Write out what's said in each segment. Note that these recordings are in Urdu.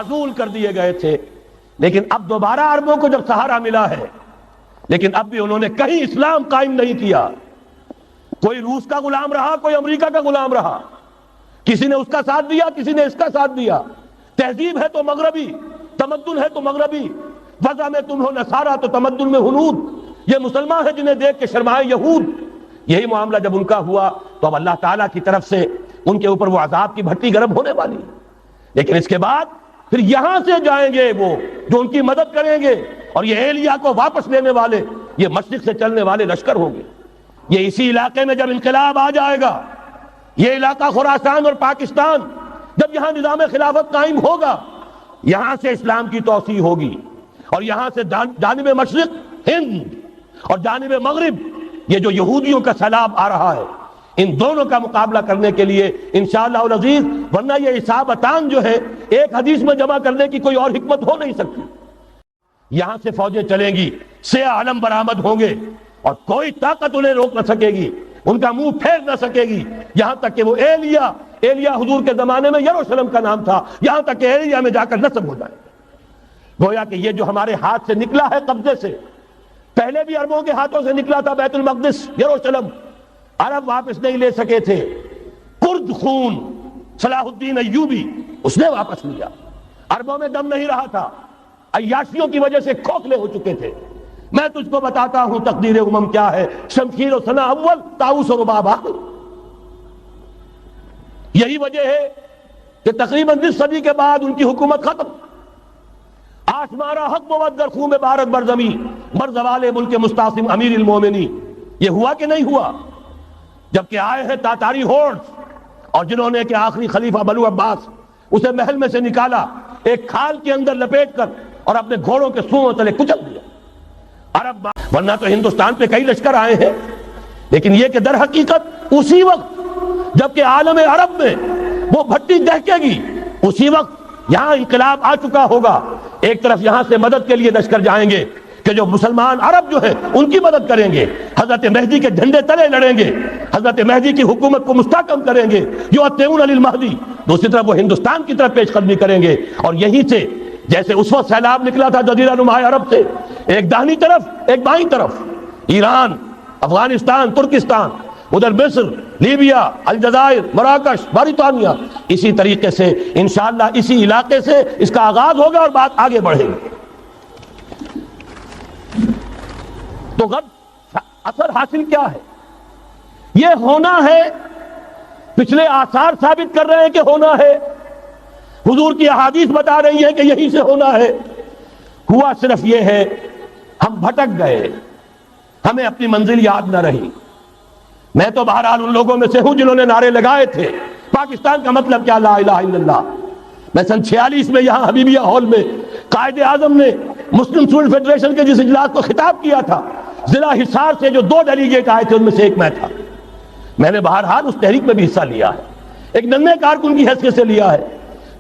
معزول کر دیے گئے تھے، لیکن اب دوبارہ عربوں کو جب سہارا ملا ہے، لیکن اب بھی انہوں نے کہیں اسلام قائم نہیں کیا۔ کوئی روس کا غلام رہا، کوئی امریکہ کا غلام رہا، کسی نے اس کا ساتھ دیا، کسی نے اس کا ساتھ دیا۔ تہذیب ہے تو مغربی، تمدن ہے تو مغربی، وضع میں تم ہو نصارہ تو تمدن میں ہنود۔ یہ مسلمان ہیں جنہیں دیکھ کے شرمائے یہود۔ یہی معاملہ جب ان کا ہوا تو اب اللہ تعالیٰ کی طرف سے ان کے اوپر وہ عذاب کی بھٹی گرم ہونے والی ہے۔ لیکن اس کے بعد پھر یہاں سے جائیں گے وہ جو ان کی مدد کریں گے، اور یہ ایلیا کو واپس لینے والے یہ مشرق سے چلنے والے لشکر ہوں گے۔ یہ اسی علاقے میں جب انقلاب آ جائے گا، یہ علاقہ خراسان اور پاکستان، جب یہاں نظام خلافت قائم ہوگا، یہاں سے اسلام کی توسیع ہوگی، اور یہاں سے جانب مشرق ہند اور جانب مغرب یہ جو یہودیوں کا سیلاب آ رہا ہے، ان دونوں کا مقابلہ کرنے کے لیے انشاءاللہ العزیز، ورنہ یہ اصابتان جو ہے ایک حدیث میں جمع کرنے کی کوئی اور حکمت ہو نہیں سکتی۔ یہاں سے فوجیں چلیں گی، سیاہ علم برآمد ہوں گے، اور کوئی طاقت انہیں روک نہ سکے گی، ان کا منہ پھیر نہ سکے گی، یہاں تک کہ وہ ایلیا حضور کے زمانے میں یروشلم کا نام تھا، یہاں تک کہ ایلیا میں جا کر نصب ہو جائے۔ گویا کہ یہ جو ہمارے ہاتھ سے نکلا ہے قبضے سے، پہلے بھی عربوں کے ہاتھوں سے نکلا تھا بیت المقدس، یروشلم، عرب واپس نہیں لے سکے تھے۔ کرد خون صلاح الدین ایوبی اس نے واپس لیا۔ عربوں میں دم نہیں رہا تھا، عیاشیوں کی وجہ سے کھوکھلے ہو چکے تھے۔ میں تجھ کو بتاتا ہوں تقدیر امم کیا ہے، شمشیر و ثنا اول، طاؤس و رباب آخر۔ یہی وجہ ہے کہ تقریباً 20 صدی کے بعد ان کی حکومت ختم۔ آشمارا حق بود در خون بارت برزمی بر زوال ملک مستعصم امیر المومنین۔ یہ ہوا کہ نہیں ہوا؟ جبکہ آئے ہیں تاتاری ہورڈز، اور جنہوں نے کہ آخری خلیفہ بنو عباس اسے محل میں سے نکالا، ایک کھال کے اندر لپیٹ کر، اور اپنے گھوڑوں کے سوؤں تلے کچل دیا۔ عرب ورنہ تو ہندوستان پہ کئی لشکر آئے ہیں، لیکن یہ کہ در حقیقت اسی وقت جبکہ عالم عرب میں وہ بھٹی دہکے گی، اسی وقت یہاں انقلاب آ چکا ہوگا۔ ایک طرف یہاں سے مدد کے لیے لشکر جائیں گے کہ جو مسلمان عرب جو ہیں ان کی مدد کریں گے، حضرت مہدی کے جھنڈے تلے لڑیں گے، حضرت مہدی کی حکومت کو مستحکم کریں گے، جو اتعون علی المہدی۔ دوسری طرف وہ ہندوستان کی طرف پیش قدمی کریں گے، اور یہیں سے جیسے اس وقت سیلاب نکلا تھا جزیرہ نما عرب سے، ایک داہنی طرف ایک بائیں طرف، ایران، افغانستان، ترکستان، ادھر مصر، لیبیا، الجزائر، مراکش، موریطانیہ، اسی طریقے سے انشاءاللہ اسی علاقے سے اس کا آغاز ہوگا اور بات آگے بڑھے گی۔ تو غد اثر حاصل کیا ہے؟ یہ ہونا ہے، پچھلے آثار ثابت کر رہے ہیں کہ ہونا ہے، حضور کی احادیث بتا رہی ہے کہ یہی سے ہونا ہے۔ ہوا صرف یہ ہے ہم بھٹک گئے، ہمیں اپنی منزل یاد نہ رہی۔ میں تو بہرحال ان لوگوں میں سے ہوں جنہوں نے نعرے لگائے تھے پاکستان کا مطلب کیا، لا الہ الا اللہ۔ میں سن 46 میں یہاں حبیبیہ ہال میں قائد اعظم نے مسلم اسٹوڈنٹ فیڈریشن کے جس اجلاس کو خطاب کیا تھا، ضلع حصار سے جو 2 ڈیلیگیٹ آئے تھے ان میں سے ایک میں تھا۔ میں نے بہرحال اس تحریک میں بھی حصہ لیا ہے، ایک ننھے کارکن کی حیثیت سے لیا ہے،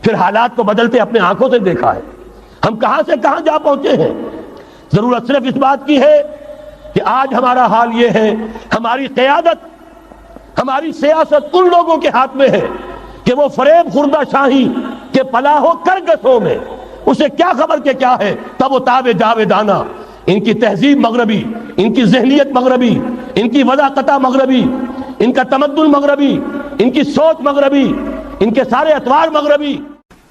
پھر حالات کو بدلتے اپنے آنکھوں سے دیکھا ہے۔ ہم کہاں سے کہاں جا پہنچے ہیں۔ ضرورت صرف اس بات کی ہے کہ آج ہمارا حال یہ ہے، ہماری قیادت، ہماری سیاست ان لوگوں کے ہاتھ میں ہے کہ وہ فریب خوردہ شاہی کے پلاہو کرگسوں میں اسے کیا خبر کہ کیا ہے، تب وہ تاب جاویدانہ۔ ان کی تہذیب مغربی، ان کی ذہنیت مغربی، ان کی وضاقتہ مغربی، ان کا تمدن مغربی، ان کی سوچ مغربی، ان کے سارے اطوار مغربی۔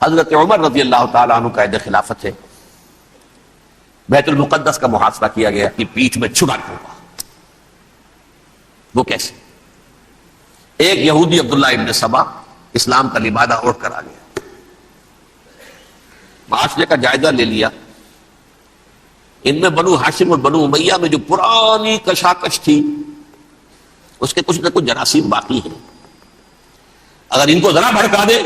حضرت عمر رضی اللہ تعالیٰ عنہ قائد خلافت ہے، بیت المقدس کا محاصرہ کیا گیا کہ پیٹھ میں چھڑا ہوگا۔ وہ کیسے؟ ایک یہودی عبداللہ ابن سبا اسلام کا لبادہ اوڑھ کر آ گیا، معاشرے کا جائزہ لے لیا۔ ان میں بنو ہاشم اور بنو امیہ میں جو پرانی کشاکش تھی اس کے کچھ نہ کچھ جراثیم باقی ہیں، اگر ان کو ذرا بھڑکا دے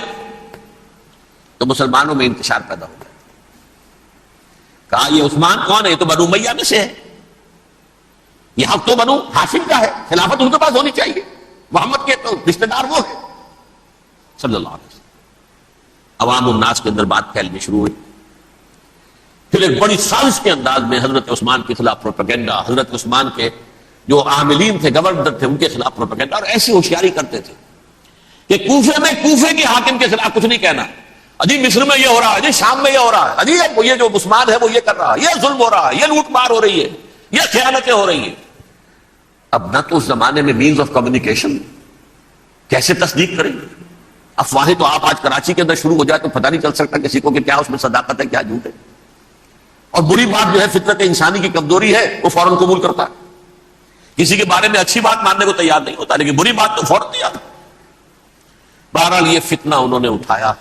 تو مسلمانوں میں انتشار پیدا ہو جائے۔ کہا یہ عثمان کون ہے؟ یہ تو بنو امیہ میں سے ہے، یہ حق تو بنو ہاشم کا ہے، خلافت ان کے پاس ہونی چاہیے، محمد کے تو رشتہ دار وہ ہے صلی اللہ علیہ وسلم۔ عوام الناس کے اندر بات پھیلنی شروع ہوئی۔ پھر ایک بڑی سازش کے انداز میں حضرت عثمان کے خلاف پروپیگنڈا، حضرت عثمان کے جو عاملین تھے، گورنر تھے، ان کے خلاف پروپیگنڈا، اور ایسی ہوشیاری کرتے تھے کہ کوفے میں کوفے کے حاکم کے خلاف کچھ نہیں کہنا، اجی مصر میں یہ ہو رہا ہے، اجی شام میں یہ ہو رہا ہے، اجی یہ جو عثمان ہے وہ یہ کر رہا ہے، یہ ظلم ہو رہا ہے، یہ لوٹ مار ہو رہی ہے، یہ خیانتیں ہو رہی ہیں۔ اب نہ تو اس زمانے میں مینز آف کمیونیکیشن، کیسے تصدیق کریں؟ افواہیں تو آپ آج کراچی کے اندر شروع ہو جائے تو پتہ نہیں چل سکتا کسی کو کہ کیا اس میں صداقت ہے کیا جھوٹ ہے۔ اور بری بات جو ہے فطرت انسانی کی کمزوری ہے، وہ فوراً قبول کرتا ہے، کسی کے بارے میں اچھی بات ماننے کو تیار نہیں ہوتا، لیکن بری بات تو فوراً تیار۔ بہرحال یہ فتنہ انہوں نے اٹھایا،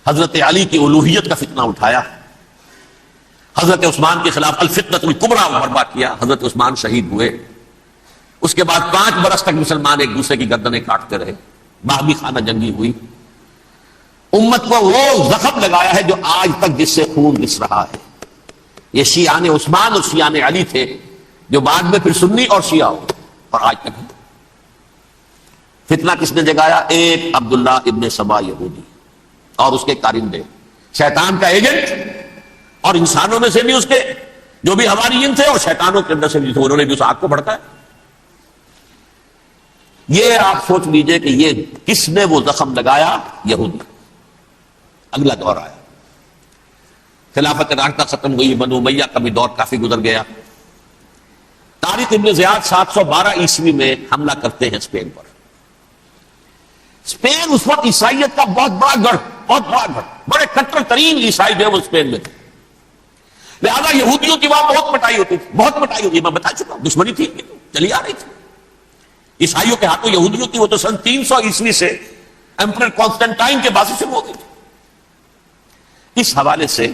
حضرت علی کی الوہیت کا فتنہ اٹھایا، حضرت عثمان کے خلاف الفتنۃ الکبریٰ برپا کیا، حضرت عثمان شہید ہوئے۔ اس کے بعد 5 برس تک مسلمان ایک دوسرے کی گردنیں کاٹتے رہے، باہمی خانہ جنگی ہوئی، امت کو وہ زخم لگایا ہے جو آج تک جس سے خون رس رہا ہے۔ یہ شیعان عثمان اور شیعان علی تھے جو بعد میں پھر سنی اور شیعہ ہو، اور آج تک فتنہ کس نے جگایا؟ ایک عبداللہ ابن سبا یہودی اور اس کے کارندے، شیطان کا ایجنٹ، اور انسانوں میں سے بھی اس کے جو بھی حواریین تھے اور شیطانوں کے اندر سے بھی تھے، انہوں نے بھی اس آگ کو بھڑکایا۔ یہ آپ سوچ لیجئے کہ یہ کس نے وہ زخم لگایا؟ یہودی۔ اگلا دور آیا، خلافت راشدہ ختم ہوئی، بنو امیہ کا بھی دور کافی گزر گیا۔ طارق ابن زیاد 712 عیسوی میں حملہ کرتے ہیں اسپین پر۔ اسپین اس وقت عیسائیت کا بہت بڑا گڑھ، بڑے کٹر ترین عیسائی جو ہے وہ اسپین میں تھے، لہذا یہودیوں کی وہاں بہت پٹائی ہوتی تھی، بہت پٹائی ہوتی، میں بتا چکا ہوں، دشمنی تھی چلی آ رہی تھی عیسائیوں کے ہاتھوں یہودیوں کی۔ وہ تو سن 300 عیسوی سے ایمپرر کانسٹنٹائن کے بعد سے شروع ہو گئی تھی۔ اس حوالے سے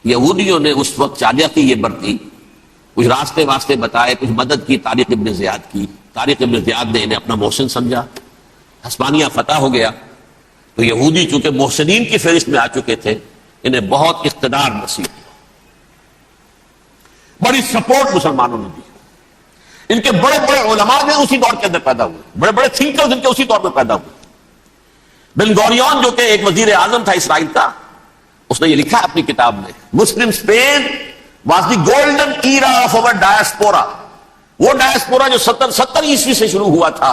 یہودیوں نے اس وقت چالاکی یہ برتی، کچھ راستے واسطے بتائے، کچھ مدد کی طارق ابن زیاد کی۔ طارق ابن زیاد نے انہیں اپنا محسن سمجھا، ہسپانیہ فتح ہو گیا تو یہودی چونکہ محسنین کی فہرست میں آ چکے تھے، انہیں بہت اقتدار نصیب ہوا، بڑی سپورٹ مسلمانوں نے دی۔ ان کے بڑے بڑے علماء نے اسی دور کے اندر پیدا ہوئے، بڑے بڑے تھنکرز ان کے اسی دور میں پیدا ہوئے۔ بن گوریون جو کہ ایک وزیر اعظم تھا اسرائیل کا، اس نے یہ لکھا اپنی کتاب میں، Muslim Spain was the golden era of our diaspora. وہ ڈائسپورا جو 70 عیسوی سے شروع ہوا تھا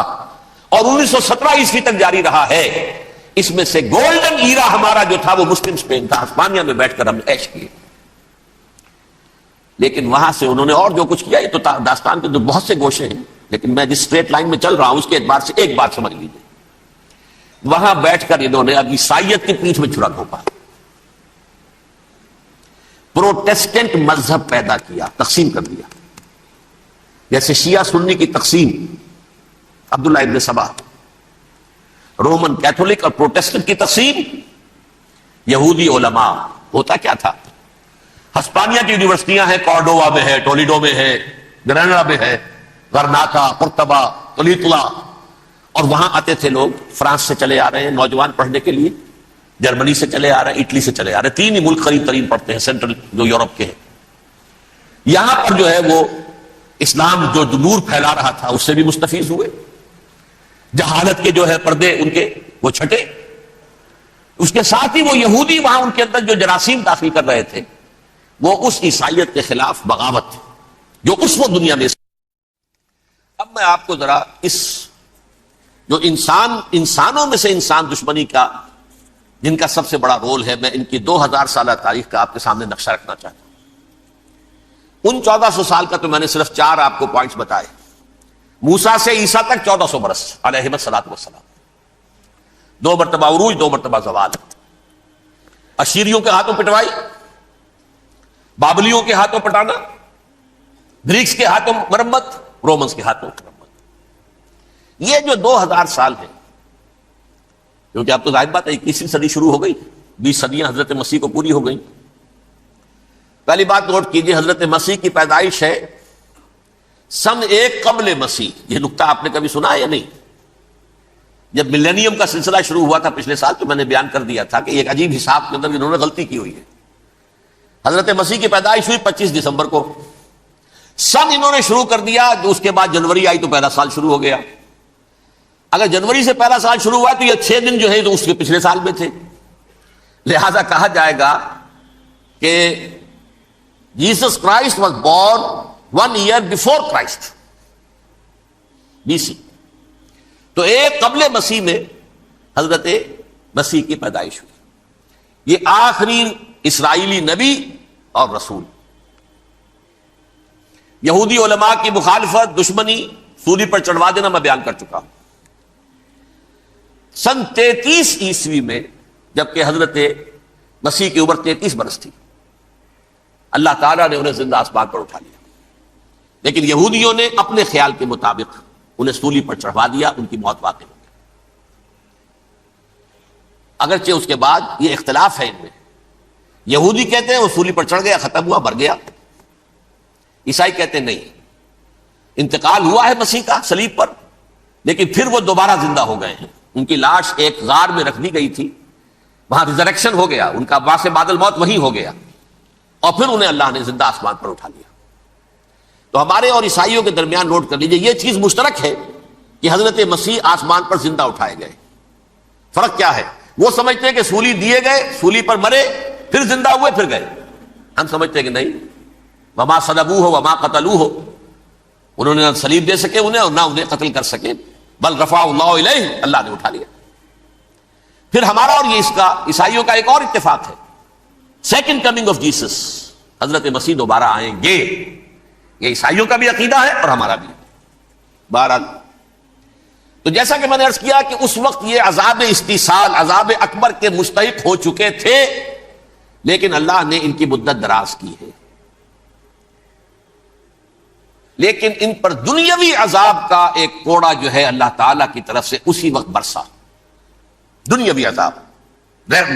اور 1917 عیسوی تک جاری رہا ہے، اس میں سے گولڈن ایرا ہمارا جو تھا وہ مسلم اسپین تھا، ہسپانیہ میں بیٹھ کر ہم نے عیش کیے۔ لیکن وہاں سے انہوں نے اور جو کچھ کیا، یہ تو داستان کے جو بہت سے گوشے ہیں، لیکن میں جس اسٹریٹ لائن میں چل رہا ہوں اس کے اعتبار سے ایک بات سمجھ لیجیے، وہاں بیٹھ کر انہوں نے اب عیسائیت کی پیٹھ میں چھڑا گھونپا، پروٹیسٹنٹ مذہب پیدا کیا، تقسیم کر دیا، جیسے شیعہ سنی کی تقسیم، عبداللہ ابن سبا، رومن کیتھولک اور پروٹیسٹنٹ کی تقسیم، یہودی علماء۔ ہوتا کیا تھا، ہسپانیہ کی یونیورسٹیاں ہیں، کارڈووا میں ہے، ٹولیڈو میں ہے، گریناڈا میں ہے، غرناطہ، قرطبہ، تولیتلا، اور وہاں آتے تھے لوگ، فرانس سے چلے آ رہے ہیں نوجوان پڑھنے کے لیے، جرمنی سے چلے آ رہے ہیں، اٹلی سے چلے آ رہے ہیں، 3 ہی ملک قریب ترین پڑھتے ہیں سینٹرل جو یورپ کے ہیں۔ یہاں پر جو ہے وہ اسلام جو نور پھیلا رہا تھا اس سے بھی مستفیض ہوئے، جہالت کے جو ہے پردے ان کے وہ چھٹے، اس کے ساتھ ہی وہ یہودی وہاں ان کے اندر جو جراثیم داخل کر رہے تھے وہ اس عیسائیت کے خلاف بغاوت تھی جو اس وقت دنیا میں۔ اب میں آپ کو ذرا اس جو انسانوں میں سے انسان دشمنی کا جن کا سب سے بڑا رول ہے، میں ان کی 2000 سالہ تاریخ کا آپ کے سامنے نقشہ رکھنا چاہتا ہوں۔ ان 1400 سال کا تو میں نے صرف 4 آپ کو پوائنٹس بتائے، موسیٰ سے عیسیٰ تک 1400 برس علیہ الصلوۃ والسلام، 2 مرتبہ عروج، 2 مرتبہ زوال، اشیریوں کے ہاتھوں پٹوائی، بابلیوں کے ہاتھوں پٹانا، گریکس کے ہاتھوں مرمت، رومنس کے ہاتھوں مرمت۔ یہ جو 2000 سال ہیں، کیونکہ اب تو ظاہر بات ہے 21ویں صدی شروع ہو گئی، 20 صدیاں حضرت مسیح کو پوری ہو گئی۔ پہلی بات نوٹ کیجئے، حضرت مسیح کی پیدائش ہے سن 1 قبل مسیح۔ یہ نکتہ آپ نے کبھی سنا ہے یا نہیں؟ جب ملینیم کا سلسلہ شروع ہوا تھا پچھلے سال تو میں نے بیان کر دیا تھا کہ ایک عجیب حساب کے اندر انہوں نے غلطی کی ہوئی ہے۔ حضرت مسیح کی پیدائش ہوئی 25 دسمبر کو، سن انہوں نے شروع کر دیا، جو اس کے بعد جنوری آئی تو پہلا سال شروع ہو گیا۔ اگر جنوری سے پہلا سال شروع ہوا تو یہ 6 دن جو ہے تو اس کے پچھلے سال میں تھے، لہذا کہا جائے گا کہ Jesus Christ was born 1 year before Christ BC۔ تو 1 قبل مسیح میں حضرت مسیح کی پیدائش ہوئی۔ یہ آخری اسرائیلی نبی اور رسول. یہودی علماء کی مخالفت، دشمنی، سولی پر چڑھوا دینا میں بیان کر چکا ہوں. سن 33 عیسوی میں جبکہ حضرت مسیح کی عمر 33 برس تھی، اللہ تعالیٰ نے انہیں زندہ آسمان پر اٹھا لیا، لیکن یہودیوں نے اپنے خیال کے مطابق انہیں سولی پر چڑھوا دیا، ان کی موت واقع ہو گئی. اگرچہ اس کے بعد یہ اختلاف ہے ان میں، یہودی کہتے ہیں وہ سولی پر چڑھ گیا، ختم ہوا، مر گیا. عیسائی کہتے ہیں نہیں، انتقال ہوا ہے مسیح کا صلیب پر، لیکن پھر وہ دوبارہ زندہ ہو گئے ہیں. ان کی لاش ایک غار میں رکھ دی گئی تھی، وہاں ریزریکشن ہو گیا، ان کا باعث بعد الموت وہیں ہو گیا، اور پھر انہیں اللہ نے زندہ آسمان پر اٹھا لیا. تو ہمارے اور عیسائیوں کے درمیان نوٹ کر لیجئے، یہ چیز مشترک ہے کہ حضرت مسیح آسمان پر زندہ اٹھائے گئے. فرق کیا ہے؟ وہ سمجھتے ہیں کہ سولی دیے گئے، سولی پر مرے، پھر زندہ ہوئے، پھر گئے. ہم سمجھتے ہیں کہ نہیں، وما صلبوہ وما قتلوہ، انہوں نے نہ صلیب دے سکے انہیں اور نہ انہیں قتل کر سکے، بل رفع اللہ الیہ، اللہ نے اٹھا لیا. پھر ہمارا اور یہ اس کا عیسائیوں کا ایک اور اتفاق ہے، سیکنڈ کمنگ آف جیسس، حضرت مسیح دوبارہ آئیں گے. یہ عیسائیوں کا بھی عقیدہ ہے اور ہمارا بھی. بہرحال تو جیسا کہ میں نے عرض کیا کہ اس وقت یہ عذاب استیصال، عذاب اکبر کے مستحق ہو چکے تھے، لیکن اللہ نے ان کی مدت دراز کی ہے. لیکن ان پر دنیاوی عذاب کا ایک کوڑا جو ہے اللہ تعالیٰ کی طرف سے اسی وقت برسا. دنیاوی عذاب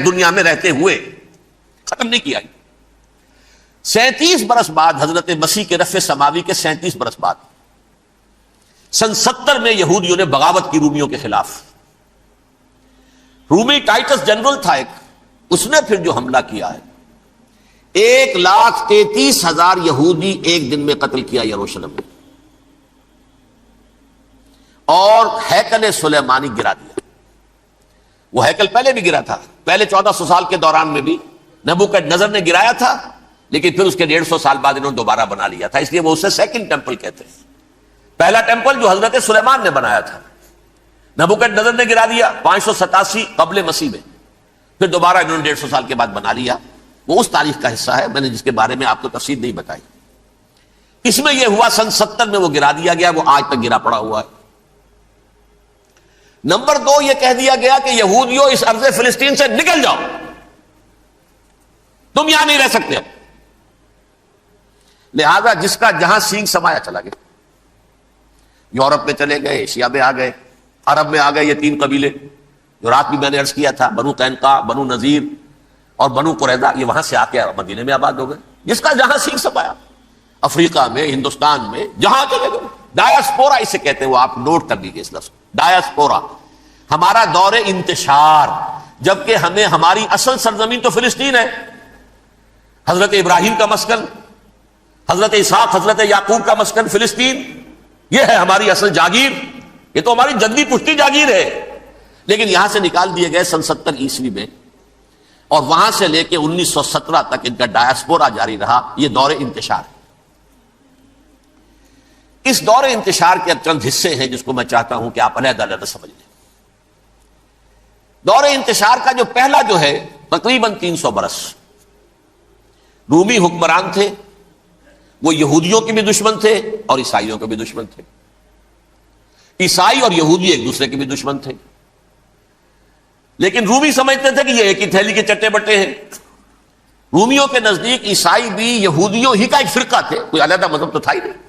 دنیا میں رہتے ہوئے ختم نہیں کیا. 37 برس بعد حضرت مسیح کے رفع سماوی کے 37 برس بعد سن 70 میں یہودیوں نے بغاوت کی رومیوں کے خلاف. رومی ٹائٹس جنرل تھا ایک، اس نے پھر جو حملہ کیا ہے، 1,33,000 یہودی ایک دن میں قتل کیا یروشلم میں، اور ہیکل سلیمانی گرا دیا. وہ ہیکل پہلے بھی گرا تھا، پہلے 1400 سال کے دوران میں بھی نبوکدنضر نے گرایا تھا، لیکن پھر اس کے 150 سال بعد انہوں نے دوبارہ بنا لیا تھا، اس لیے وہ اسے سیکنڈ ٹیمپل کہتے ہیں. پہلا ٹیمپل جو حضرت سلیمان نے بنایا تھا، نبوکدنضر نے گرا دیا 587 قبل مسیح میں، پھر دوبارہ انہوں نے 150 سال کے بعد بنا لیا. وہ اس تاریخ کا حصہ ہے، میں نے جس کے بارے میں آپ کو تفصیل نہیں بتائی. اس میں یہ ہوا سن 70 میں وہ گرا دیا گیا، وہ آج تک گرا پڑا ہوا ہے. نمبر 2، یہ کہہ دیا گیا کہ یہودیوں اس ارض فلسطین سے نکل جاؤ، تم یہاں نہیں رہ سکتے. لہذا جس کا جہاں سینگ سمایا چلا گیا، یورپ میں چلے گئے، ایشیا میں آ گئے، عرب میں آ گئے. یہ 3 قبیلے جو رات بھی میں نے عرض کیا تھا، بنو قینقاع، بنو نذیر اور بنو قریظہ، یہ وہاں سے آ کے مدینے میں آباد ہو گئے. جس کا جہاں سینگ سمایا، افریقہ میں، ہندوستان میں، جہاں چلے گئے. ڈایاسپورا اسے کہتے ہیں، وہ آپ نوٹ کر لیجیے اس لفظ کو، ڈایاسپورا. ہمارا دور انتشار، جبکہ ہمیں ہماری اصل سرزمین تو فلسطین ہے، حضرت ابراہیم کا مسکن، حضرت اسحاق، حضرت یعقوب کا مسکن فلسطین، یہ ہے ہماری اصل جاگیر، یہ تو ہماری جدی پشتی جاگیر ہے. لیکن یہاں سے نکال دیے گئے سن 70 عیسوی میں، اور وہاں سے لے کے 1917 تک ان کا ڈایاسپورا جاری رہا. یہ دور انتشار ہے. اس دور انتشار کے اب چند حصے ہیں جس کو میں چاہتا ہوں کہ آپ علیحدہ علیحدہ سمجھ لیں. دور انتشار کا جو پہلا جو ہے تقریباً 300 برس، رومی حکمران تھے، وہ یہودیوں کے بھی دشمن تھے اور عیسائیوں کے بھی دشمن تھے. عیسائی اور یہودی ایک دوسرے کے بھی دشمن تھے، لیکن رومی سمجھتے تھے کہ یہ ایک ہی تھیلی کے چٹے بٹے ہیں. رومیوں کے نزدیک عیسائی بھی یہودیوں ہی کا ایک فرقہ تھے، کوئی علیحدہ مذہب تو تھا ہی نہیں.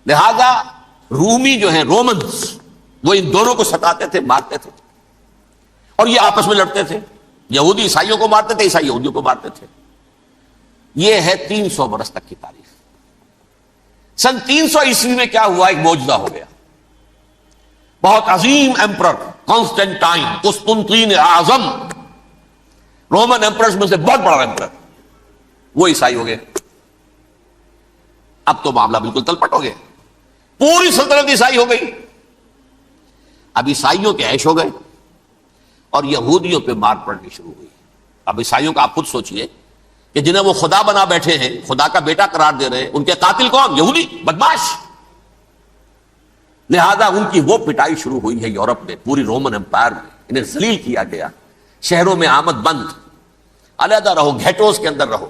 لہذا رومی جو ہیں، رومنز، وہ ان دونوں کو ستاتے تھے، مارتے تھے، اور یہ آپس میں لڑتے تھے. یہودی عیسائیوں کو مارتے تھے، عیسائی یہودیوں کو مارتے تھے. یہ ہے 300 برس تک کی تاریخ. سن 300 عیسوی میں کیا ہوا؟ ایک معجزہ ہو گیا. بہت عظیم ایمپرر کانسٹینٹائن، قسطنطین اعظم، رومن ایمپررز میں سے بہت بڑا ایمپرر، وہ عیسائی ہو گئے. اب تو معاملہ بالکل تلپٹ ہو گیا، پوری سلطنت عیسائی ہو گئی. اب عیسائیوں کے عیش ہو گئے اور یہودیوں پہ مار پڑنی شروع ہوئی. اب عیسائیوں کا آپ خود سوچئے کہ جنہیں وہ خدا بنا بیٹھے ہیں، خدا کا بیٹا قرار دے رہے ہیں، ان کے قاتل کون؟ یہودی بدماش. لہذا ان کی وہ پٹائی شروع ہوئی ہے یورپ میں، پوری رومن امپائر میں انہیں ذلیل کیا گیا. شہروں میں آمد بند، علیحدہ رہو، گھیٹوز کے اندر رہو.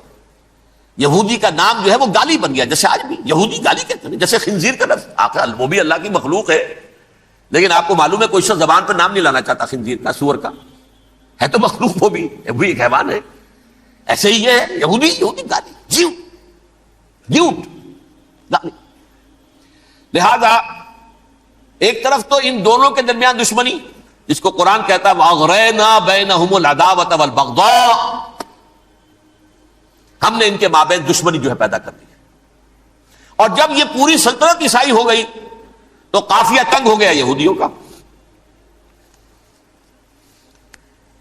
یہودی کا نام جو ہے وہ گالی بن گیا، جیسے آج بھی یہودی گالی کہتے ہیں، جیسے خنزیر کا لفظ. آخر وہ بھی اللہ کی مخلوق ہے، لیکن آپ کو معلوم ہے کوئی شخص زبان پر نام نہیں لانا چاہتا خنزیر کا، سور کا. ہے تو مخلوق، وہ بھی ایک حیوان ہے. ایسے ہی یہ ہے یہودی گالی، جھوٹ گالی. لہذا ایک طرف تو ان دونوں کے درمیان دشمنی، جس کو قرآن کہتا ہے وَأَغْرَيْنَا بَيْنَهُمُ الْعَدَاوَةَ وَالْبَغْضَاءَ، ہم نے ان کے مابین دشمنی جو ہے پیدا کر دی. اور جب یہ پوری سلطنت عیسائی ہو گئی تو قافیہ تنگ ہو گیا یہودیوں کا.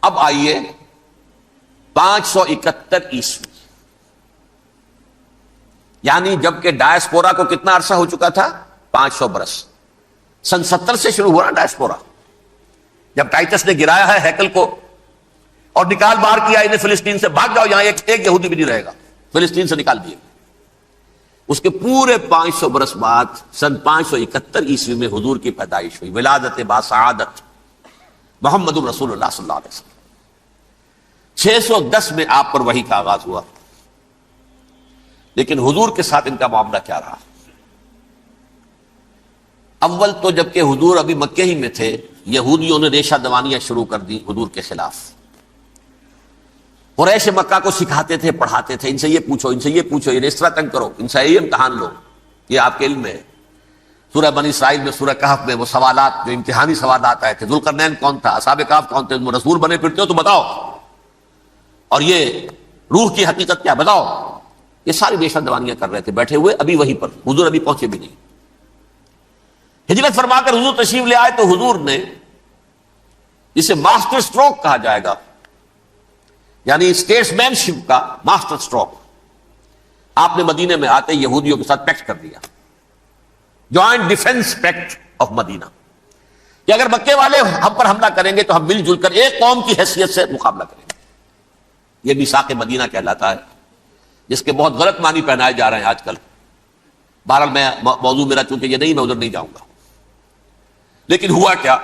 اب آئیے 571 عیسوی، یعنی جبکہ ڈائسپورا کو کتنا عرصہ ہو چکا تھا؟ 500 برس. سن 70 سے شروع ہوا ڈائسپورا، جب ٹائٹس نے گرایا ہے ہیکل کو اور نکال باہر کیا انہیں فلسطین سے، بھاگ جاؤ یہاں ایک یہودی بھی نہیں رہے گا، فلسطین سے نکال دیے. اس کے پورے 500 برس بعد سن 571 عیسوی میں حضور کی پیدائش ہوئی، ولادت باسعادت محمد رسول اللہ صلی اللہ علیہ وسلم. 610 میں آپ پر وحی کا آغاز ہوا. لیکن حضور کے ساتھ ان کا معاملہ کیا رہا؟ اول تو جبکہ حضور ابھی مکے ہی میں تھے، یہودیوں نے ریشہ دوانیاں شروع کر دی حضور کے خلاف. قریش مکہ کو سکھاتے تھے، پڑھاتے تھے، ان سے یہ پوچھو، ان سے یہ پوچھو، یہ اس طرح تنگ کرو، ان سے یہ امتحان لو، یہ آپ کے علم میں ہے. سورہ بنی اسرائیل میں، سورہ کہف میں وہ سوالات، جو امتحانی سوالات آئے تھے، ذوالقرنین کون تھا، اصحاب کہف کون تھے، تم رسول بنے پھرتے ہو تو بتاؤ، اور یہ روح کی حقیقت کیا بتاؤ. یہ ساری ریشہ دوانیاں کر رہے تھے بیٹھے ہوئے ابھی وہیں پر. حضور ابھی پہنچے بھی نہیں. ہجرت فرما کر حضور تشریف لے آئے تو حضور نے جسے ماسٹر سٹروک کہا جائے گا، یعنی اسٹیٹس مین شپ کا ماسٹر سٹروک، آپ نے مدینے میں آتے یہودیوں کے ساتھ پیکٹ کر دیا، جوائنٹ ڈیفنس پیکٹ آف مدینہ، کہ اگر مکے والے ہم پر حملہ کریں گے تو ہم مل جل کر ایک قوم کی حیثیت سے مقابلہ کریں گے. یہ میثاق مدینہ کہلاتا ہے، جس کے بہت غلط معنی پہنائے جا رہے ہیں آج کل. بہرحال میں موضوع میرا چونکہ یہ نہیں، میں ادھر نہیں جاؤں گا. لیکن ہوا کیا؟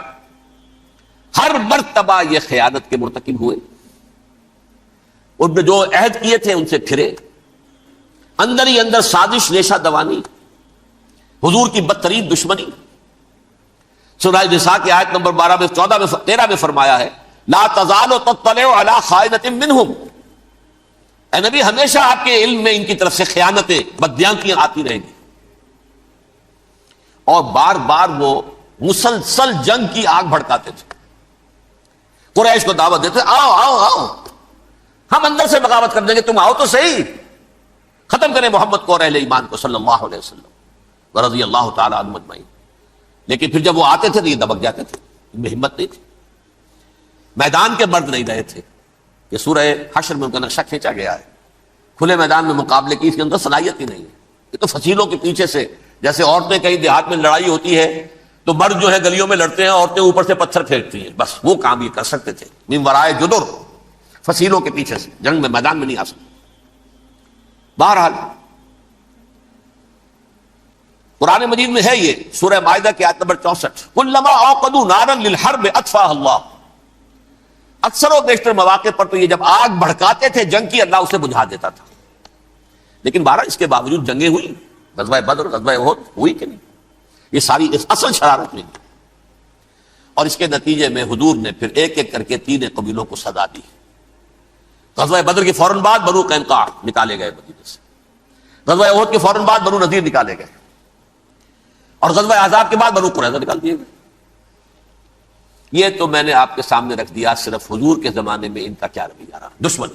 ہر مرتبہ یہ خیانت کے مرتکب ہوئے، ان نے جو عہد کیے تھے ان سے پھرے، اندر ہی اندر سازش، ریشہ دوانی، حضور کی بدترین دشمنی. سورہ نساء کی آیت نمبر 12 میں 14 میں 13 میں فرمایا ہے لا تزال تطلع علی خائنۃ منہم، اے نبی ہمیشہ آپ کے علم میں ان کی طرف سے خیانتیں، بدیانتیاں آتی رہیں گی. اور بار بار وہ مسلسل جنگ کی آگ بھڑکاتے تھے. قریش کو دعوت دیتے، آؤ آؤ آؤ، ہم اندر سے بغاوت کر دیں گے، تم آؤ تو صحیح، ختم کریں محمد کو اور اہل ایمان کو صلی اللہ علیہ وسلم ورضی اللہ تعالی عنہم اجمعین. لیکن پھر جب وہ آتے تھے تو یہ دبک جاتے تھے، ان میں ہمت نہیں تھی. میدان کے مرد نہیں رہے تھے. یہ سورہ حشر میں ان کا نقشہ کھینچا گیا ہے. کھلے میدان میں مقابلے کی اس کے اندر صلاحیت ہی نہیں ہے. یہ تو فصیلوں کے پیچھے سے، جیسے عورتیں کہیں دیہات میں لڑائی ہوتی ہے تو مرد جو ہے گلیوں میں لڑتے ہیں، عورتیں اوپر سے پتھر پھینکتی ہیں، بس وہ کام یہ کر سکتے تھے. من ورائے جدر، فصیلوں کے پیچھے سے، جنگ میں میدان میں نہیں آ سکتے. بہرحال قرآن مجید میں ہے یہ سورہ مائدہ کی آیت نمبر 64 کلما اوقدوا نارا للحرب اطفاها اللہ. اکثر و بیشتر مواقع پر تو یہ جب آگ بھڑکاتے تھے جنگ کی، اللہ اسے بجھا دیتا تھا. لیکن بہرحال اس کے باوجود جنگیں ہوئی، غزوہ بدر، غزوہ احد ہوئی کہ نہیں؟ یہ ساری اس اصل شرارت میں. اور اس کے نتیجے میں حضور نے پھر ایک ایک کر کے 3 قبیلوں کو سزا دی. غزوہ بدر کے فوراً بعد بنو قینقاع نکالے گئے مدینے سے، غزوہ احد کے فوراً بعد بنو نذیر نکالے گئے، اور غزوہ احزاب کے بعد بنو قریظہ نکال دیے گئے. یہ تو میں نے آپ کے سامنے رکھ دیا صرف حضور کے زمانے میں ان کا کیا رویہ رہا. دشمن،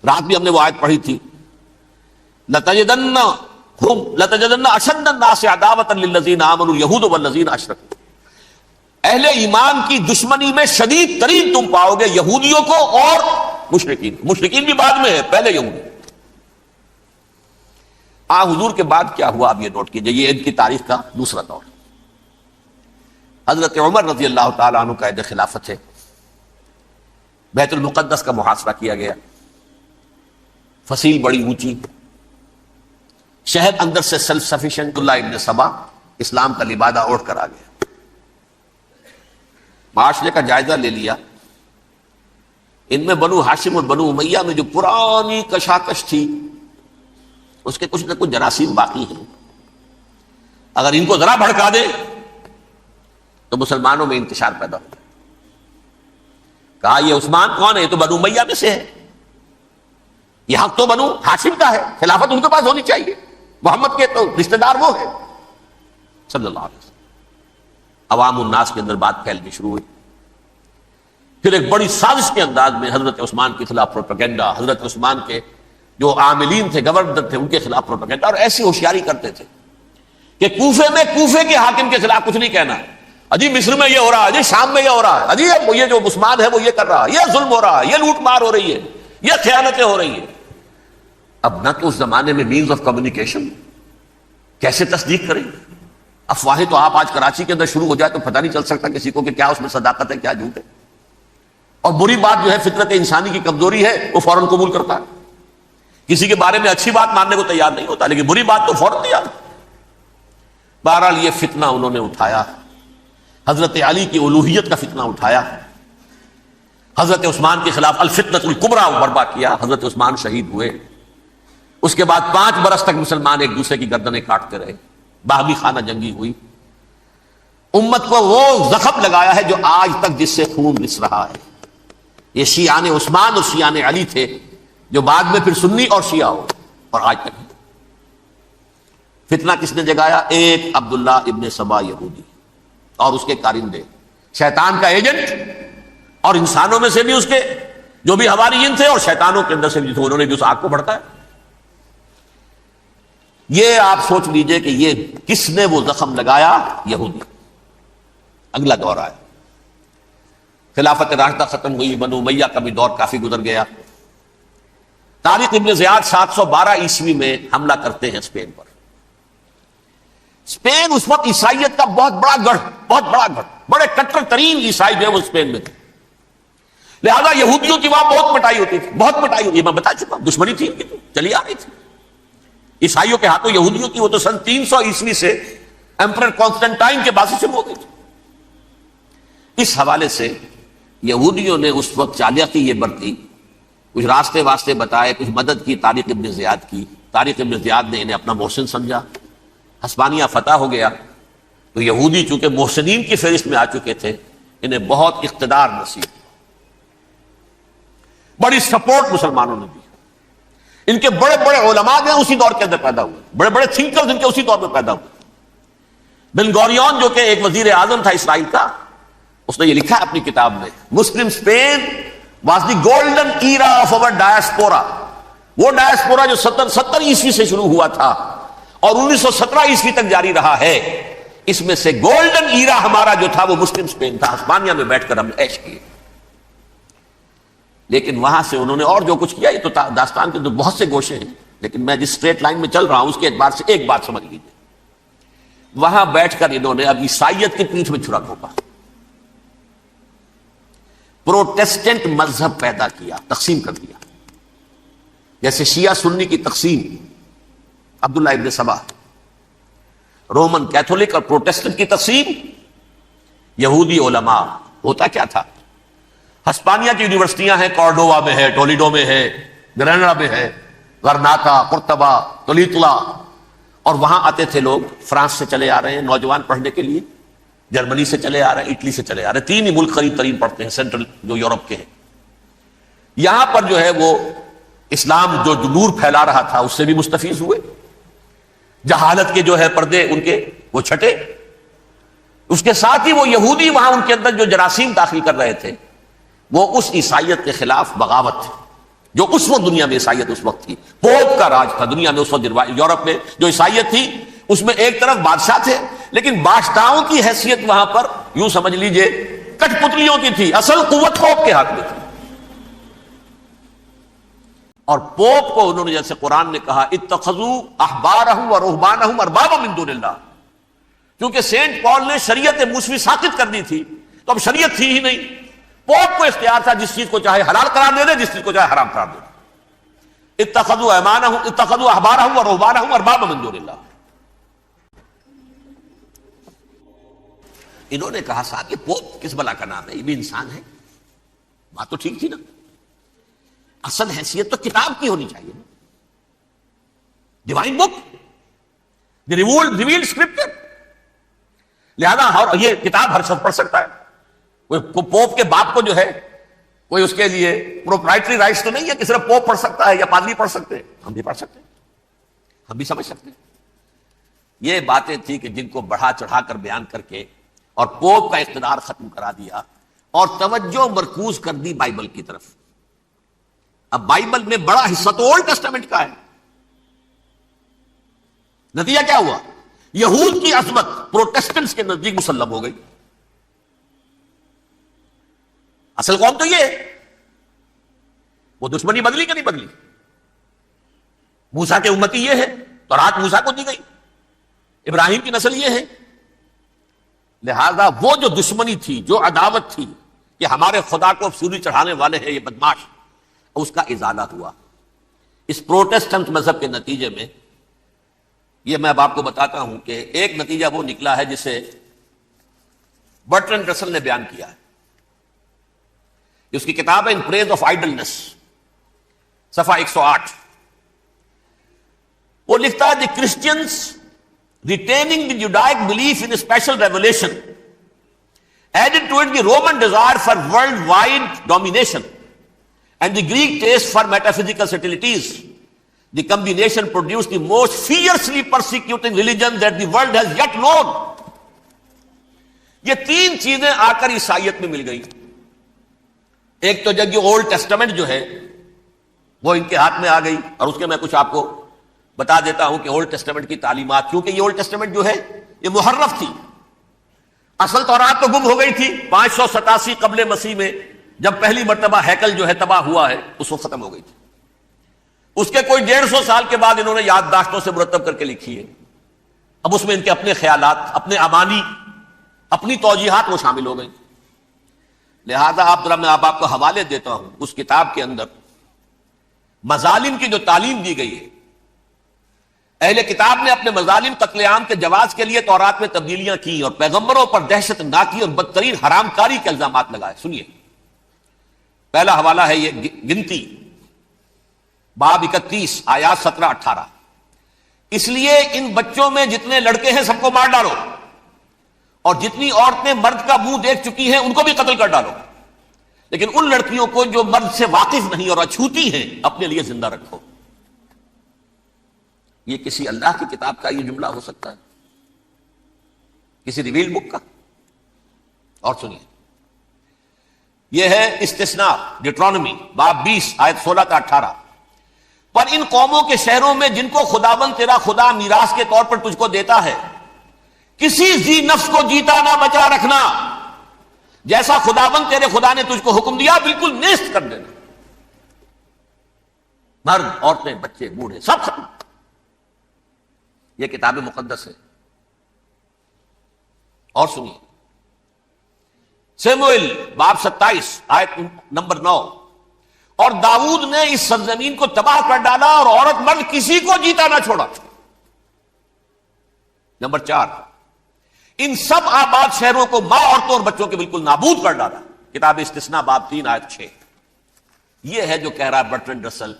رات بھی ہم نے وہ آیت پڑھی تھی لَتَجِدَنَّ أَشَدَّ النَّاسِ عَدَاوَةً لِلَّذِينَ آمَنُوا الْيَهُودُ وَالَّذِينَ أَشْرَكُوا. اہل ایمان کی دشمنی میں شدید ترین تم پاؤ گے یہودیوں کو اور مشرکین. مشرکین بھی بعد میں ہے، پہلے یہودی. حضور کے بعد کیا ہوا اب یہ نوٹ کیجئے، یہ ان کی تاریخ کا دوسرا دور. حضرت عمر رضی اللہ تعالیٰ عنہ قائد خلافت ہے. بیت المقدس کا محاصرہ کیا گیا، فصیل بڑی اونچی، شہر اندر سے سیلف سفیشینٹ. اللہ ابن سبا اسلام کا لبادہ اوڑھ کر آ گیا، معاشرے کا جائزہ لے لیا. ان میں بنو ہاشم اور بنو امیہ میں جو پرانی کشاکش تھی اس کے کچھ نہ کچھ جراثیم باقی ہیں. اگر ان کو ذرا بھڑکا دے تو مسلمانوں میں انتشار پیدا ہو. کہا یہ عثمان کون ہے؟ یہ تو بنو امیہ میں سے ہے، یہ حق تو بنو ہاشم کا ہے، خلافت ان کے پاس ہونی چاہیے، محمد کے تو رشتہ دار وہ ہے صلی اللہ علیہ وسلم. عوام الناس کے اندر بات پھیلنی شروع ہوئی. پھر ایک بڑی سازش کے انداز میں حضرت عثمان کے خلاف پروپیگنڈا، حضرت عثمان کے جو عاملین تھے، گورنر تھے، ان کے خلاف پروپیگنڈا، اور ایسی ہوشیاری کرتے تھے کہ کوفے میں کوفے کے حاکم کے خلاف کچھ نہیں کہنا. اجی مصر میں یہ ہو رہا ہے، اجی شام میں یہ ہو رہا ہے، اجی یہ جو عثمان ہے وہ یہ کر رہا ہے، یہ ظلم ہو رہا ہے، یہ لوٹ مار ہو رہی ہے، یہ خیانتیں ہو رہی ہیں. اب نہ تو اس زمانے میں مینز آف کمیونیکیشن، کیسے تصدیق کریں؟ افواہیں تو آپ آج کراچی کے اندر شروع ہو جائے تو پتہ نہیں چل سکتا کسی کو کہ کیا اس میں صداقت ہے کیا جھوٹ ہے. اور بری بات جو ہے فطرت انسانی کی کمزوری ہے، وہ فوراً قبول کرتا ہے. کسی کے بارے میں اچھی بات ماننے کو تیار نہیں ہوتا، لیکن بری بات تو فوراً تیار. بہرحال یہ فتنہ انہوں نے اٹھایا، حضرت علی کی الوہیت کا فتنہ اٹھایا، حضرت عثمان کے خلاف الفتنۃ الکبریٰ برپا کیا. حضرت عثمان شہید ہوئے. اس کے بعد 5 برس تک مسلمان ایک دوسرے کی گردنیں کاٹتے رہے، باہمی خانہ جنگی ہوئی. امت کو وہ زخم لگایا ہے جو آج تک جس سے خون رس رہا ہے. یہ شیعان عثمان اور شیعان علی تھے جو بعد میں پھر سنی اور شیعہ ہو، اور آج تک. فتنہ کس نے جگایا؟ ایک عبداللہ ابن سبا یہودی اور اس کے کارندے، شیطان کا ایجنٹ، اور انسانوں میں سے بھی اس کے جو بھی حواریین تھے اور شیطانوں کے اندر سے بھی تھے، انہوں نے بھی اس آگ کو بھڑکایا. یہ آپ سوچ لیجئے کہ یہ کس نے وہ زخم لگایا؟ یہودی. اگلا دور آیا، خلافت راشدہ ختم ہوئی، بنو امیہ کا بھی دور کافی گزر گیا. طارق ابن زیاد 712 عیسوی میں حملہ کرتے ہیں اسپین پر. اسپین اس وقت عیسائیت کا بہت بڑا گڑھ، بڑے کٹر ترین عیسائی جو ہے وہ اسپین میں تھے. لہذا یہودیوں کی وہاں بہت پٹائی ہوتی تھی، بہت پٹائی ہوئی. میں بتا چکا، دشمنی تھی ان کی تو چلی آ رہی تھی عیسائیوں کے ہاتھوں یہودیوں کی. وہ تو سن 300 عیسوی سے ایمپرر کانسٹنٹائن کے بعد سے شروع ہو گئی تھی. اس حوالے سے یہودیوں نے اس وقت چالاکی یہ برتی، کچھ راستے واسطے بتائے، کچھ مدد کی طارق ابن زیاد کی. طارق ابن زیاد نے انہیں اپنا محسن سمجھا. ہسپانیہ فتح ہو گیا تو یہودی چونکہ محسنین کی فہرست میں آ چکے تھے، انہیں بہت اقتدار نصیب، بڑی سپورٹ مسلمانوں نے دی. ان کے بڑے بڑے علماء جو اسی دور کے اندر پیدا ہوئے، بڑے بڑے تھنکرز ان کے اسی دور میں پیدا ہوئے. بن گوریون جو کہ ایک وزیر اعظم تھا اسرائیل کا، اس نے یہ لکھا ہے اپنی کتاب میں، Muslim Spain was the golden era of our diaspora. وہ ڈائسپورا جو 70 عیسوی سے شروع ہوا تھا اور 1917 عیسوی تک جاری رہا ہے، اس میں سے گولڈن ایرا ہمارا جو تھا وہ مسلم اسپین تھا. ہسپانیہ میں بیٹھ کر ہم نے عیش کیے. لیکن وہاں سے انہوں نے اور جو کچھ کیا، یہ تو داستان کے بہت سے گوشے ہیں، لیکن میں جس اسٹریٹ لائن میں چل رہا ہوں اس کے اعتبار سے ایک بات سمجھ لیجیے. وہاں بیٹھ کر انہوں نے اب عیسائیت کی پیٹھ میں چھرا گھونپا، پروٹیسٹنٹ مذہب پیدا کیا، تقسیم کر دیا. جیسے شیعہ سنی کی تقسیم، عبداللہ ابن سبا. رومن کیتھولک اور پروٹیسٹنٹ کی تقسیم، یہودی علماء. ہوتا کیا تھا؟ ہسپانیہ کی یونیورسٹیاں ہیں، کارڈووا میں ہے، ٹولیڈو میں ہے، گریناڈا میں ہے، غرناطہ، قرطبہ، تولیتلا. اور وہاں آتے تھے لوگ، فرانس سے چلے آ رہے ہیں نوجوان پڑھنے کے لیے، جرمنی سے چلے آ رہے ہیں، اٹلی سے چلے آ رہے ہیں. 3 ہی ملک قریب ترین پڑھتے ہیں سینٹرل جو یورپ کے ہیں. یہاں پر جو ہے وہ اسلام جو نور پھیلا رہا تھا اس سے بھی مستفیض ہوئے. جہالت کے جو ہے پردے ان کے وہ چھٹے. اس کے ساتھ ہی وہ یہودی وہاں ان کے اندر جو جراثیم داخل کر رہے تھے، وہ اس عیسائیت کے خلاف بغاوت تھی جو اس وقت دنیا میں عیسائیت اس وقت تھی. پوپ کا راج تھا دنیا میں اس وقت. یورپ میں جو عیسائیت تھی اس میں ایک طرف بادشاہ تھے، لیکن بادشاہوں کی حیثیت وہاں پر یوں سمجھ لیجئے کٹ پتلیوں کی تھی. اصل قوت پوپ کے ہاتھ میں تھی. اور پوپ کو انہوں نے جیسے قرآن نے کہا اتخذوا احبارهم ورهبانهم اربابا من دون اللہ، کیونکہ سینٹ پال نے شریعت موسوی ساقط کر دی تھی تو اب شریعت تھی ہی نہیں. پوپ کو اختیار تھا جس چیز کو چاہے حلال قرار دے دے، جس چیز کو چاہے حرام قرار دے دے. اتخذوا احبارهم ورهبانهم اربابا من دون اللہ. انہوں نے کہا صاحب یہ پوپ کس بلا کا نام ہے، یہ بھی انسان ہے. بات تو ٹھیک تھی نا. اصل حیثیت تو کتاب کی ہونی چاہیے، ڈیوائن بک، دی ریویلڈ اسکرپچر. لہذا یہ کتاب ہر شخص پڑھ سکتا ہے. کوئی پوپ کے باپ کو جو ہے کوئی اس کے لیے پروپرائٹری رائٹس تو نہیں ہے کہ صرف پوپ پڑھ سکتا ہے یا پادری پڑھ سکتے ہیں. ہم بھی پڑھ سکتے ہیں، ہم بھی سمجھ سکتے ہیں. یہ باتیں تھی کہ جن کو بڑھا چڑھا کر بیان کر کے اور پوپ کا اقتدار ختم کرا دیا اور توجہ مرکوز کر دی بائبل کی طرف. اب بائبل میں بڑا حصہ تو اولڈ ٹیسٹامنٹ کا ہے. نتیجہ کیا ہوا؟ یہود کی عظمت پروٹیسٹنٹس کے نزدیک مسلم ہو گئی. اصل قوم تو یہ ہے، وہ دشمنی بدلی کہ نہیں بدلی؟ موسیٰ کے امتی یہ ہے، تورات موسیٰ کو دی گئی، ابراہیم کی نسل یہ ہے. لہذا وہ جو دشمنی تھی، جو عداوت تھی کہ ہمارے خدا کو سولی چڑھانے والے ہیں یہ بدماش، اس کا ازالہ ہوا اس پروٹیسٹنٹ مذہب کے نتیجے میں. یہ میں اب آپ کو بتاتا ہوں کہ ایک نتیجہ وہ نکلا ہے جسے برٹرنڈ رسل نے بیان کیا ہے. اس کی کتاب ہے ان پریز آف آئیڈلنس، صفحہ 108. وہ لکھتا ہے دی Christians retaining the Judaic belief in a special revelation added to it the Roman desire for worldwide domination and the Greek taste for metaphysical subtleties. The combination produced the most fiercely persecuting religion that the world has yet known. یہ تین چیزیں آ کر عیسائیت میں مل گئی. ایک تو جب یہ اولڈ ٹیسٹمنٹ جو ہے وہ ان کے ہاتھ میں آ گئی، اور اس کے میں کچھ آپ کو بتا دیتا ہوں کہ اولڈ ٹیسٹمنٹ کی تعلیمات، کیونکہ یہ اولڈ ٹیسٹمنٹ جو ہے یہ محرف تھی. اصل تورات تو گم ہو گئی تھی 587 قبل مسیح میں، جب پہلی مرتبہ ہیکل جو ہے تباہ ہوا ہے اس وقت ختم ہو گئی تھی. اس کے کوئی 150 سال کے بعد انہوں نے یادداشتوں سے مرتب کر کے لکھی ہے. اب اس میں ان کے اپنے خیالات، اپنے امانی، اپنی توجیحات وہ شامل ہو گئی. لہذا میں آپ کو حوالے دیتا ہوں اس کتاب کے اندر مظالم کی جو تعلیم دی گئی ہے. اہل کتاب نے اپنے مظالم قتل عام کے جواز کے لیے تورات میں تبدیلیاں کی اور پیغمبروں پر دہشت ناکی اور بدترین حرام کاری کے الزامات لگائے. سنیے، پہلا حوالہ ہے یہ گنتی باب 31 آیات 17-18. اس لیے ان بچوں میں جتنے لڑکے ہیں سب کو مار ڈالو، اور جتنی عورتیں مرد کا منہ دیکھ چکی ہیں ان کو بھی قتل کر ڈالو، لیکن ان لڑکیوں کو جو مرد سے واقف نہیں اور اچھوتی ہیں اپنے لیے زندہ رکھو. یہ کسی اللہ کی کتاب کا یہ جملہ ہو سکتا ہے؟ کسی ریویل بک کا؟ اور سنیے، یہ ہے استثناء ڈیٹرانومی باب 20 آیت 16-18. پر ان قوموں کے شہروں میں جن کو خداوند تیرا خدا میراث کے طور پر تجھ کو دیتا ہے، کسی ذی نفس کو جیتا نہ بچا رکھنا، جیسا خداوند تیرے خدا نے تجھ کو حکم دیا بالکل نیست کر دینا. مرد، عورتیں، بچے، بوڑھے سب ختم. یہ کتاب مقدس ہے. اور سنیے، سیموئیل باب 27 آیت نمبر 9. اور داؤد نے اس سرزمین کو تباہ کر ڈالا اور عورت مرد کسی کو جیتا نہ چھوڑا. نمبر 4، ان سب آباد شہروں کو ماں، عورتوں اور بچوں کے بالکل نابود کر ڈالا. کتاب استثناء باب 3 آیت 6. یہ ہے جو کہہ رہا ہے برٹرنڈ رسل،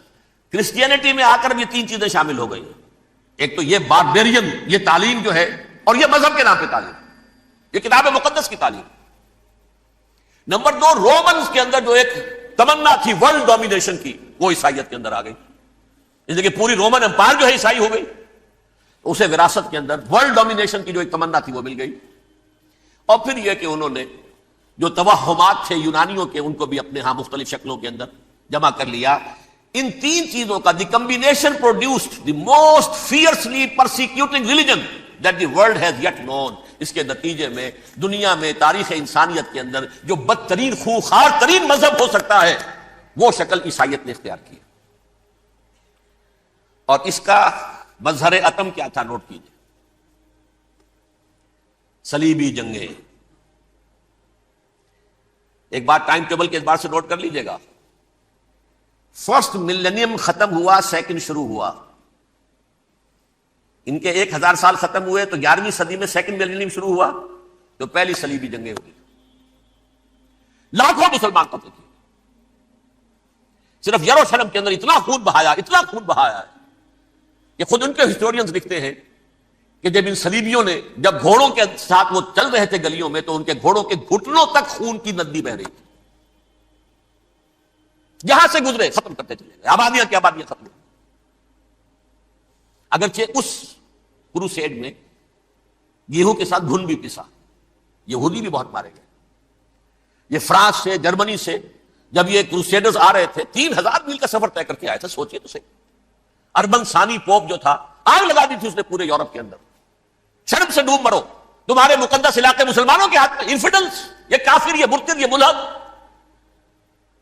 کرسچینٹی میں آ کر بھی تین چیزیں شامل ہو گئی. ایک تو یہ باربیرین، یہ تعلیم جو ہے، اور یہ مذہب کے نام پہ تعلیم، یہ کتاب مقدس کی تعلیم. نمبر 2، رومنز کے اندر جو ایک تمنا تھی ورلڈ ڈومینیشن کی، وہ عیسائیت کے اندر آ گئی. اس لیے کہ پوری رومن امپائر جو ہے عیسائی ہو گئی، تو اسے وراثت کے اندر ورلڈ ڈومینیشن کی جو ایک تمنا تھی وہ مل گئی. اور پھر یہ کہ انہوں نے جو توہمات تھے یونانیوں کے، ان کو بھی اپنے ہاں مختلف شکلوں کے اندر جمع کر لیا. ان تین چیزوں کا the combination produced the most fiercely persecuting religion that the world has yet known. اس کے نتیجے میں دنیا میں تاریخ انسانیت کے اندر جو بدترین خوخار ترین مذہب ہو سکتا ہے وہ شکل عیسائیت نے اختیار کی. اور اس کا مظہر عتم کیا تھا؟ نوٹ کیجیے، صلیبی جنگیں. ایک بات ٹائم ٹیبل کے اعتبار سے نوٹ کر لیجیے گا. فرسٹ ملینیم ختم ہوا، سیکنڈ شروع ہوا. ان کے 1000 سال ختم ہوئے تو 11ویں صدی میں سیکنڈ ملینیم شروع ہوا، تو پہلی صلیبی جنگیں ہوئی. لاکھوں مسلمان قتل کیے. صرف یروشلم کے اندر اتنا خون بہایا ہے کہ خود ان کے ہسٹورینز لکھتے ہیں کہ جب ان صلیبیوں نے جب گھوڑوں کے ساتھ وہ چل رہے تھے گلیوں میں تو ان کے گھوڑوں کے گھٹنوں تک خون کی ندی بہ رہی تھی. جہاں سے گزرے ختم کرتے چلے گئے, آبادیاں کی آبادیاں ختم. اگرچہ اس کروسیڈ میں گیہوں کے ساتھ گھن بھی پسا, یہودی بھی بہت مارے گئے. یہ فرانس سے, جرمنی سے جب یہ کروسیڈرز آ رہے تھے 3000 میل کا سفر طے کر کے آئے تھے. سوچئے تو صحیح, اربن ثانی پوپ جو تھا آگ لگا دی تھی اس نے پورے یورپ کے اندر. شرم سے ڈوب مرو, تمہارے مقدس علاقے مسلمانوں کے ہاتھ میں. انفیڈلز, یہ کافر, یہ مرتد, یہ ملحد.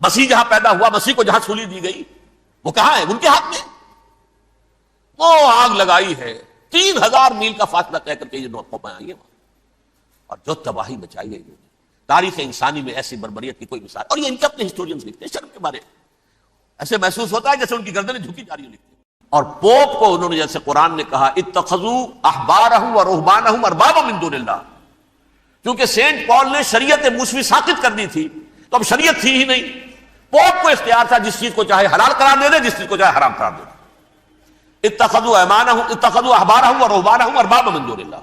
مسیح جہاں پیدا ہوا, مسیح کو جہاں سولی دی گئی, وہ کہاں ہے؟ ان کے ہاتھ میں. وہ آگ لگائی ہے, 3000 میل کا فاصلہ طے کر کے یہ قومیں آئی ہیں اور جو تباہی مچائی ہے. تاریخ انسانی میں ایسی بربریت کی کوئی مثال. اور یہ ان کے اپنے ہسٹورینز لکھتے ہیں شرم کے بارے میں. ایسے محسوس ہوتا ہے جیسے ان کی گردنیں جھکی جا رہی لکھتے ہیں. اور پوپ کو انہوں نے جیسے قرآن نے کہا اتخذوا احبارہم ورہبانہم اربابا من دون اللہ, کیونکہ سینٹ پال نے شریعت موسوی ساقط کر دی تھی تو اب شریعت تھی ہی نہیں. پوپ کو اختیار تھا جس چیز کو چاہے حلال قرار دے دے, جس چیز کو چاہے حرام قرار دے دے. اتخذوا احبارہم ورہبانہم اربابا من دون اللہ.